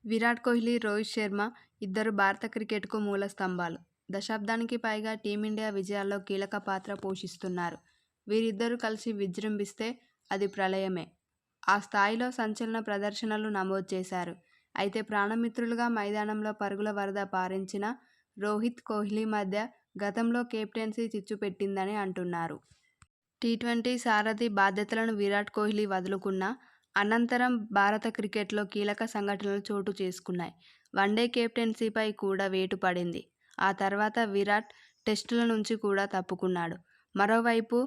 విరాట్ కోహ్లీ, రోహిత్ శర్మ ఇద్దరు భారత క్రికెట్‌కు మూల స్తంభాలు. దశాబ్దానికి పైగా టీమిండియా విజయాల్లో కీలక పాత్ర పోషిస్తున్నారు. వీరిద్దరూ కలిసి విజృంభిస్తే అది ప్రళయమే. ఆ స్థాయిలో సంచలన ప్రదర్శనలు నమోదు చేశారు. అయితే ప్రాణమిత్రులుగా మైదానంలో పరుగుల వరద పారించిన రోహిత్, కోహ్లీ మధ్య గతంలో కెప్టెన్సీ చిచ్చు పెట్టిందని అంటున్నారు. టీ20 సారథి బాధ్యతలను విరాట్ కోహ్లీ వదులుకున్నా అనంతరం భారత క్రికెట్లో కీలక సంఘటనలు చోటు చేసుకున్నాయి. వన్డే కెప్టెన్సీపై కూడా వేటు పడింది. ఆ తర్వాత విరాట్ టెస్టుల నుంచి కూడా తప్పుకున్నాడు. మరోవైపు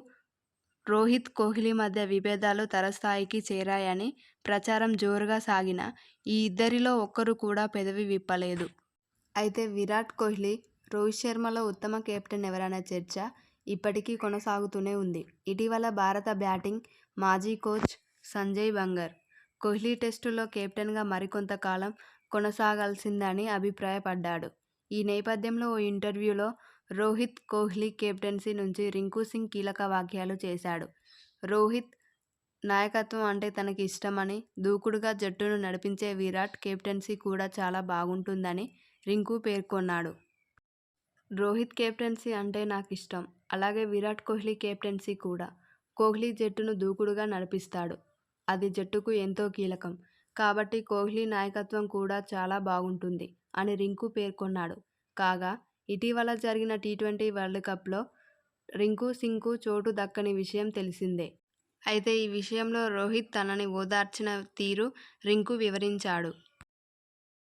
రోహిత్, కోహ్లీ మధ్య విభేదాలు తారస్థాయికి చేరాయని ప్రచారం జోరుగా సాగినా ఈ ఇద్దరిలో ఒక్కరు కూడా పెదవి విప్పలేదు. అయితే విరాట్ కోహ్లీ, రోహిత్ శర్మలో ఉత్తమ కెప్టెన్ ఎవరనే చర్చ ఇప్పటికీ కొనసాగుతూనే ఉంది. ఇటీవల భారత బ్యాటింగ్ మాజీ కోచ్ సంజయ్ బంగర్ కోహ్లీ టెస్టుల్లో కెప్టెన్గా మరికొంత కాలం కొనసాగాల్సిందని అభిప్రాయపడ్డాడు. ఈ నేపథ్యంలో ఓ ఇంటర్వ్యూలో రోహిత్, కోహ్లీ కెప్టెన్సీ నుంచి రింకు సింగ్ కీలక వ్యాఖ్యలు చేశాడు. రోహిత్ నాయకత్వం అంటే తనకి ఇష్టమని, దూకుడుగా జట్టును నడిపించే విరాట్ కెప్టెన్సీ కూడా చాలా బాగుంటుందని రింకు పేర్కొన్నాడు. రోహిత్ కెప్టెన్సీ అంటే నాకిష్టం. అలాగే విరాట్ కోహ్లీ కెప్టెన్సీ కూడా. కోహ్లీ జట్టును దూకుడుగా నడిపిస్తాడు. అది జట్టుకు ఎంతో కీలకం. కాబట్టి కోహ్లీ నాయకత్వం కూడా చాలా బాగుంటుంది అని రింకు పేర్కొన్నాడు. కాగా ఇటీవల జరిగిన టీ20 వరల్డ్ కప్లో రింకు సింగ్కు చోటు దక్కని విషయం తెలిసిందే. అయితే ఈ విషయంలో రోహిత్ తనని ఓదార్చిన తీరు రింకు వివరించాడు.